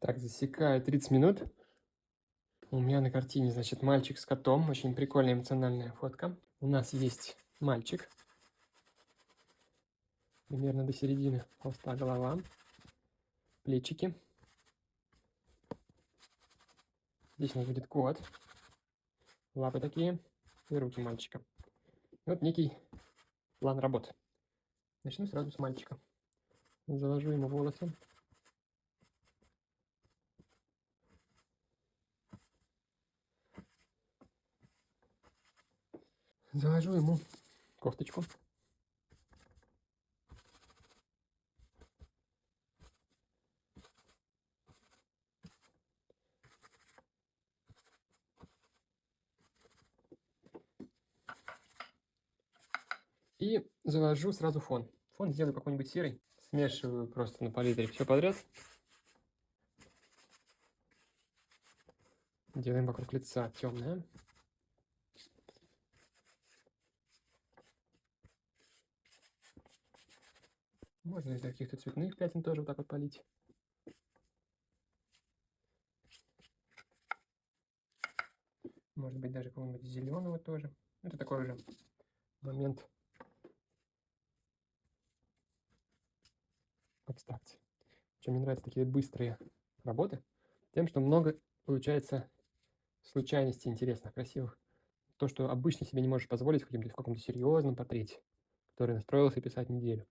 Так, засекаю 30 минут. У меня на картине, значит, мальчик с котом. Очень прикольная эмоциональная фотка. У нас есть мальчик. Примерно до середины холста голова. Плечики. Здесь у нас будет кот. Лапы такие. И руки мальчика. И вот некий план работы. Начну сразу с мальчика. Заложу ему волосы. Заложу ему кофточку. И завожу сразу фон. Фон сделаю какой-нибудь серый. Смешиваю просто на палитре все подряд. Делаем вокруг лица темное. Можно из каких-то цветных пятен тоже вот так вот полить. Может быть, даже какого-нибудь зеленого тоже. Это такой уже момент абстракции. Чем мне нравятся такие быстрые работы, тем, что много получается случайностей интересных, красивых. То, что обычно себе не можешь позволить в каком-то серьезном портрете, который настроился писать неделю.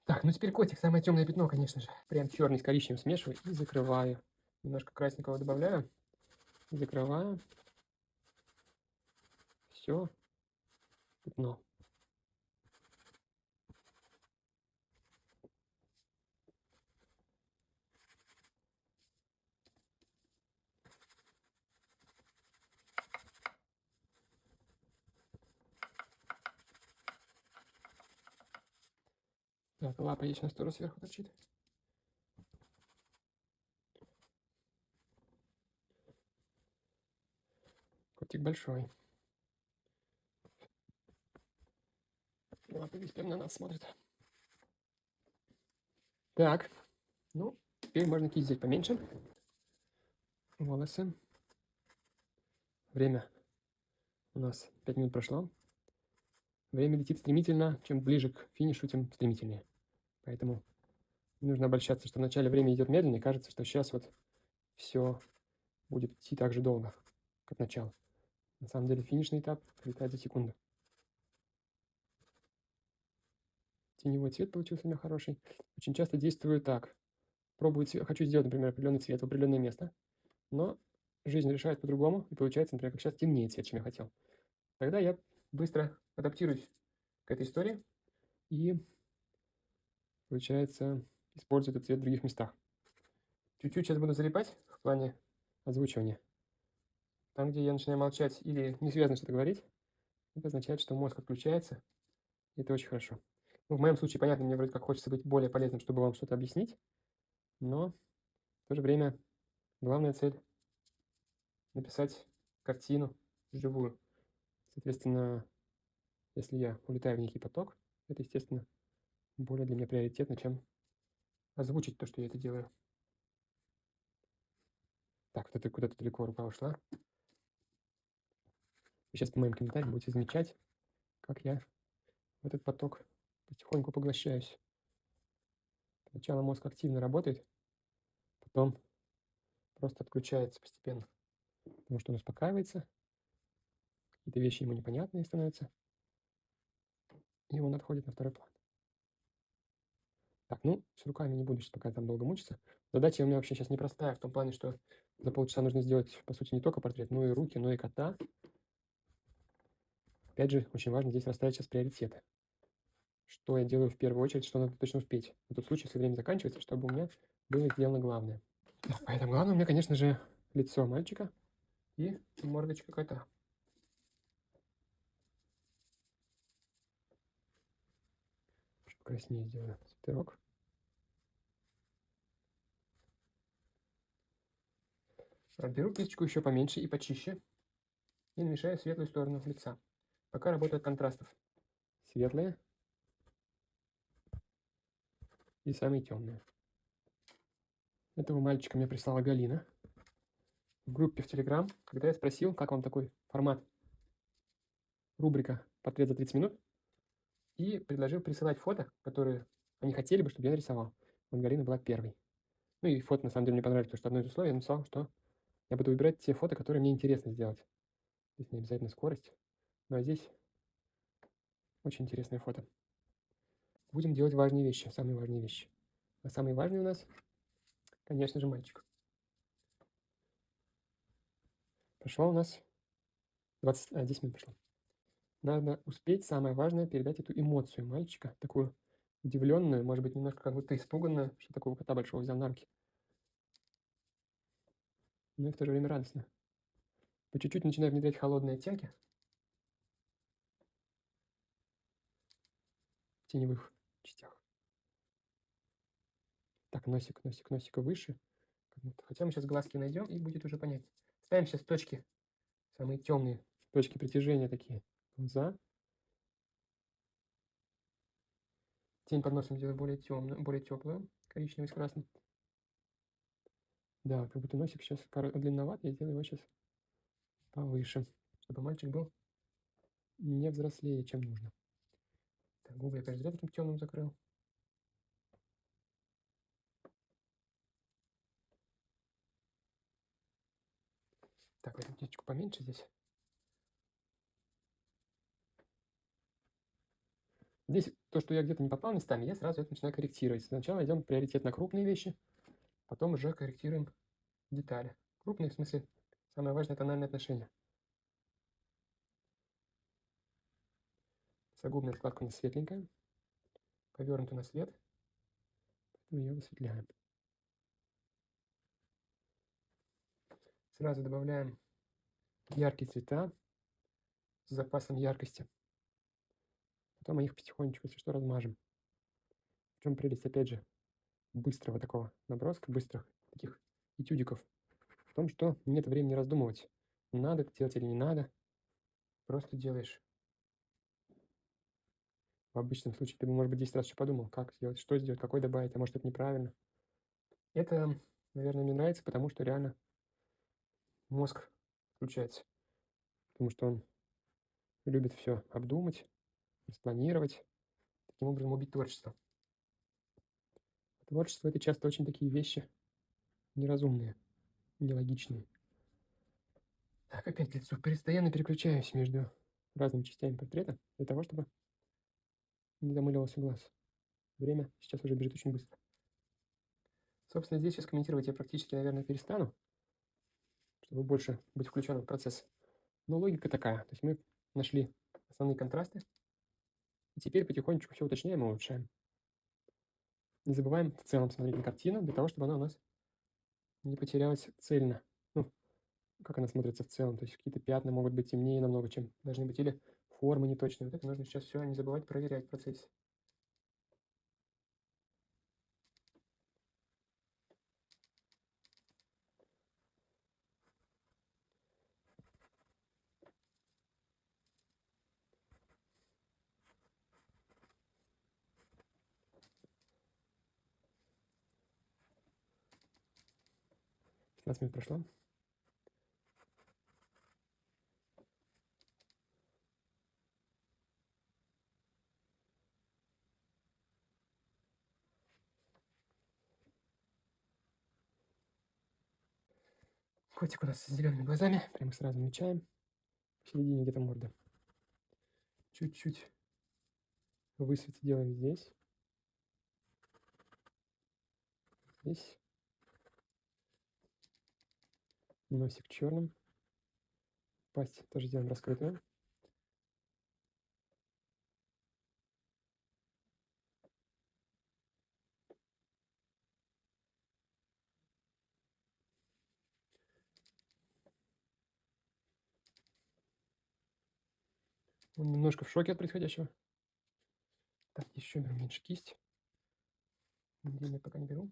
Так, ну теперь котик. Самое темное пятно, конечно же. Прям черный с коричневым смешиваю и закрываю. Немножко красненького добавляю. Закрываю. Все. Пятно. Так, лапа есть у нас тоже сверху торчит. Котик большой. Лапа весь прям на нас смотрит. Так, ну, теперь можно кисть взять поменьше. Волосы. Время у нас 5 минут прошло. Время летит стремительно. Чем ближе к финишу, тем стремительнее. Поэтому не нужно обольщаться, что вначале время идет медленно, и кажется, что сейчас вот все будет идти так же долго, как начало. На самом деле финишный этап пролетает за секунду. Теневой цвет получился у меня хороший. Очень часто действую так. Пробую цвет, хочу сделать, например, определенный цвет в определенное место, но жизнь решает по-другому, и получается, например, как сейчас темнее цвет, чем я хотел. Тогда я быстро адаптируюсь к этой истории и, получается, использую этот цвет в других местах. Чуть-чуть сейчас буду залипать в плане озвучивания. Там, где я начинаю молчать или не связано что-то говорить, это означает, что мозг отключается, и это очень хорошо. Ну, в моем случае, понятно, мне вроде как хочется быть более полезным, чтобы вам что-то объяснить, но в то же время главная цель – написать картину живую. Соответственно, если я улетаю в некий поток, это, естественно, более для меня приоритетно, чем озвучить то, что я это делаю. Так, вот это куда-то далеко рука ушла. Вы сейчас по моим комментариям будете замечать, как я в этот поток потихоньку поглощаюсь. Сначала мозг активно работает, потом просто отключается постепенно, потому что он успокаивается, какие-то вещи ему непонятные становятся, и он отходит на второй план. Так, ну, с руками не буду сейчас пока там долго мучиться. Задача у меня вообще сейчас непростая, в том плане, что за полчаса нужно сделать, по сути, не только портрет, но и руки, но и кота. Опять же, очень важно здесь расставить сейчас приоритеты. Что я делаю в первую очередь, что надо точно успеть. В тот случай, если время заканчивается, чтобы у меня было сделано главное. Так, поэтому главное у меня, конечно же, лицо мальчика и мордочка кота. Чуть краснее сделаю свитерок. Беру кисточку еще поменьше и почище и намешаю светлую сторону лица. Пока работаю от контрастов. Светлые и самые темные. Этого мальчика мне прислала Галина в группе в Telegram, когда я спросил, как вам такой формат, рубрика «Портрет за 30 минут», и предложил присылать фото, которые они хотели бы, чтобы я нарисовал. Вот Галина была первой. Ну и фото, на самом деле, мне понравилось, потому что одно из условий я написал, что я буду выбирать те фото, которые мне интересно сделать. Здесь не обязательно скорость, но здесь очень интересное фото. Будем делать важные вещи, самые важные вещи. А самые важные у нас, конечно же, мальчик. Прошло у нас 10 минут прошло. Надо успеть, самое важное, передать эту эмоцию мальчика, такую удивленную, может быть, немножко как будто испуганную, что такого кота большого взял на руки. Но и в то же время радостно. По чуть-чуть начинаю внедрять холодные оттенки в теневых частях. Так, носика выше. Хотя мы сейчас глазки найдем, и будет уже понятно. Ставим сейчас точки, самые темные точки притяжения такие. Глаза. Тень под носом делаю более темную, более теплую, коричневый с красным. Да, как будто носик сейчас длинноват, я сделаю его сейчас повыше, чтобы мальчик был не взрослее, чем нужно. Так, губы я, конечно, зря таким темным закрыл. Так, возьму птичку поменьше здесь. Здесь то, что я где-то не попал местами, я сразу это начинаю корректировать. Сначала идем приоритет на крупные вещи, потом уже корректируем детали. Крупные, в смысле, самое важное тональное отношение. Согубная складка у нас светленькая, повернута на свет, поэтому ее высветляем. Сразу добавляем яркие цвета с запасом яркости. Потом мы их потихонечку, если что, размажем. В чем прелесть, опять же, быстрого такого наброска, быстрых таких этюдиков? В том, что нет времени раздумывать, надо это делать или не надо. Просто делаешь. В обычном случае ты бы, может быть, 10 раз еще подумал, как сделать, что сделать, какой добавить, а может, это неправильно. Это, наверное, мне нравится, потому что реально мозг включается. Потому что он любит все обдумать, распланировать, таким образом убить творчество. Творчество – это часто очень такие вещи неразумные, нелогичные. Так, опять к лицу. Постоянно переключаюсь между разными частями портрета для того, чтобы не замыливался глаз. Время сейчас уже бежит очень быстро. Собственно, здесь сейчас комментировать я практически, наверное, перестану, чтобы больше быть включенным в процесс. Но логика такая. То есть мы нашли основные контрасты, и теперь потихонечку все уточняем и улучшаем. Не забываем в целом смотреть на картину, для того, чтобы она у нас не потерялась цельно. Ну, как она смотрится в целом. То есть какие-то пятна могут быть темнее намного, чем должны быть, или формы неточные. Вот это нужно сейчас все не забывать проверять в процессе. Пятнадцать минут прошло. Котик у нас с зелеными глазами. Прямо сразу намечаем. В середине где-то морды. Чуть-чуть высвет делаем здесь. Здесь. Носик черным. Пасть тоже сделаем раскрытую. Он немножко в шоке от происходящего. Так, еще беру меньше кисть. Длинный пока не беру.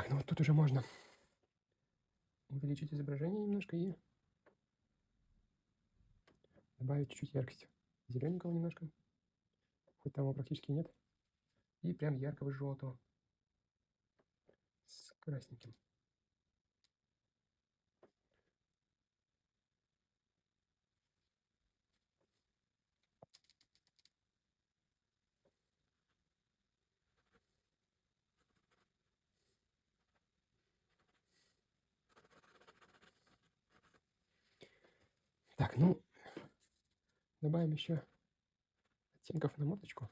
Так, ну вот тут уже можно увеличить изображение немножко и добавить чуть-чуть яркости. Зелененького немножко, хоть там его практически нет. И прям яркого желтого с красненьким. Так, ну, добавим еще оттенков на мордочку.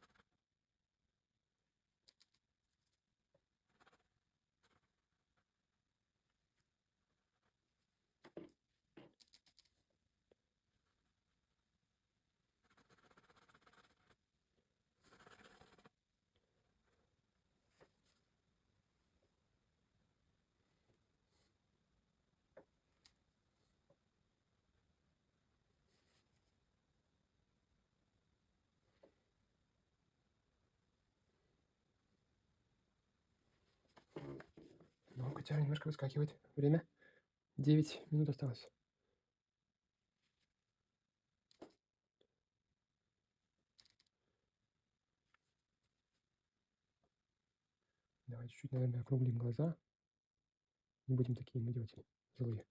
Но котяра немножко выскакивает. Время 9 минут осталось. Давай чуть-чуть, наверное, округлим глаза. Не будем такие мы делать злые.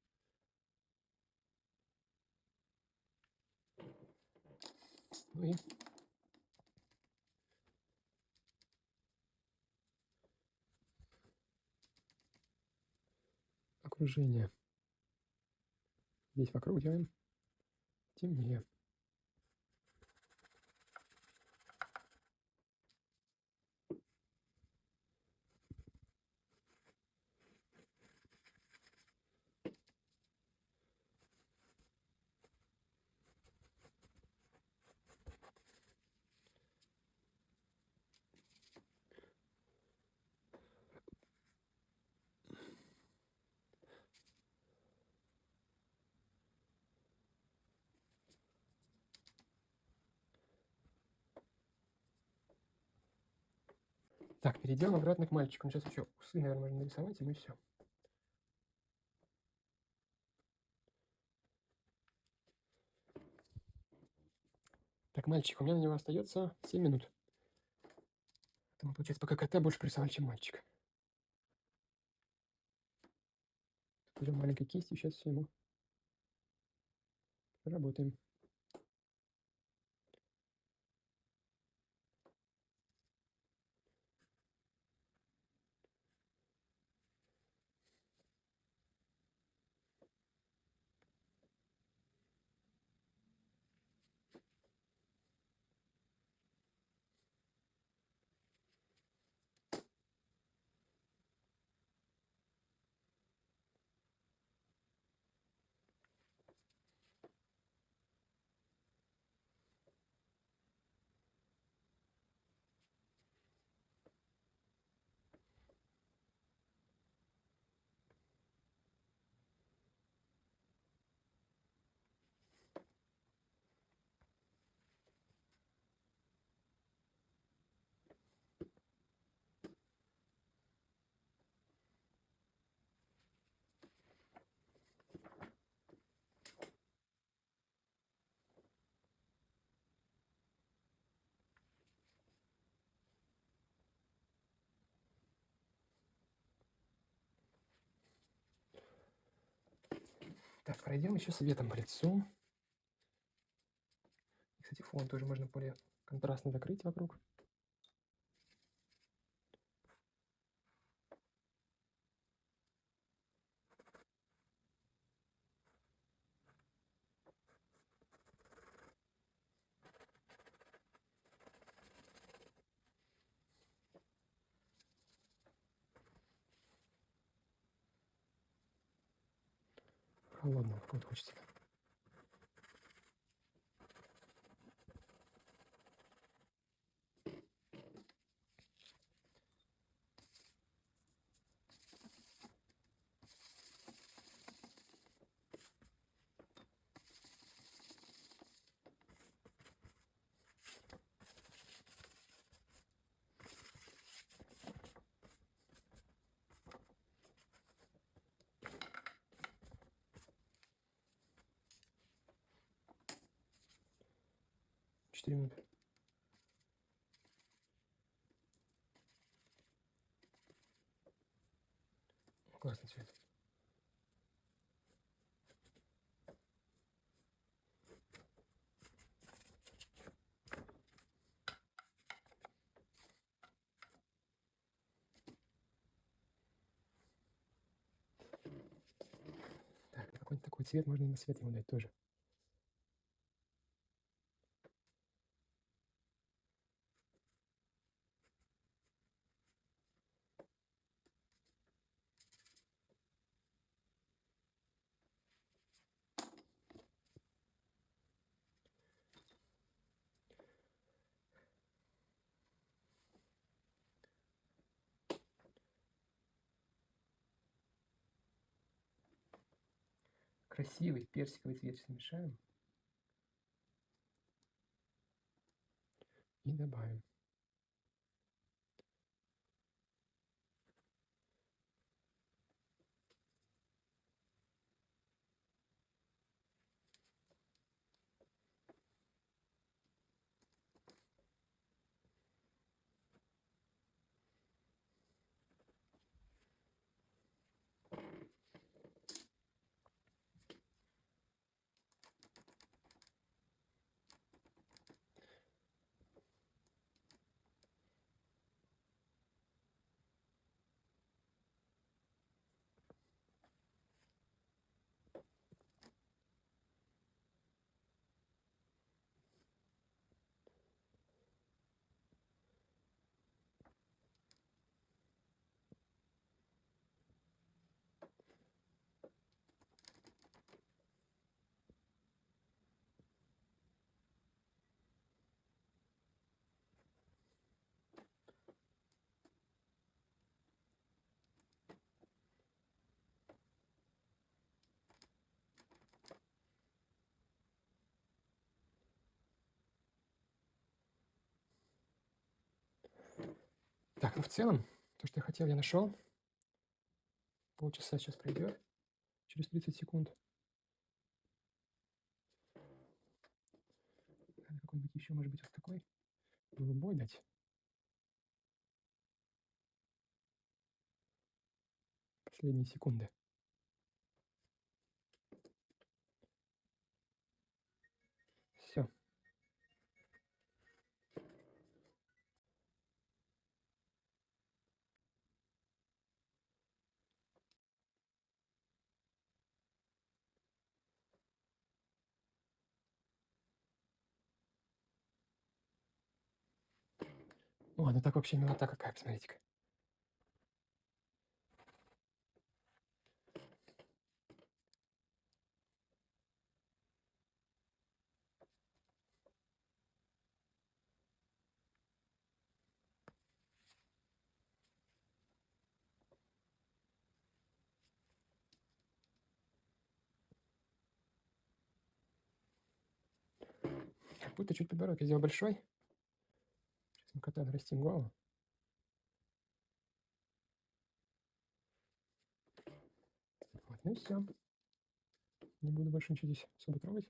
Ну и окружение. Здесь вокруг делаем темнее. Так, перейдем обратно к мальчику. Сейчас еще усы, наверное, можно нарисовать, и мы все. Так, мальчик, у меня на него остается 7 минут. Поэтому, получается, пока кота больше порисовали, чем мальчик. Берем маленькой кистью, сейчас все ему проработаем. Так, пройдем еще светом по лицу. Кстати, фон тоже можно более контрастно закрыть вокруг. Холодного какого-то хочется. 4 минуты. Классный цвет. Так, какой-нибудь такой цвет можно и на свет ему дать тоже. Красивый персиковый цвет смешаем и добавим. Так, ну в целом, то, что я хотел, я нашел. Полчаса сейчас пройдет, через 30 секунд. Надо какой-нибудь еще, может быть, вот такой голубой дать. Последние секунды. Все. О, ну так вообще милота какая, посмотрите-ка. Как будто чуть подбородок я сделал большой. Сейчас мы кота нарастим голову. Вот, ну и все. Не буду больше ничего здесь особо трогать.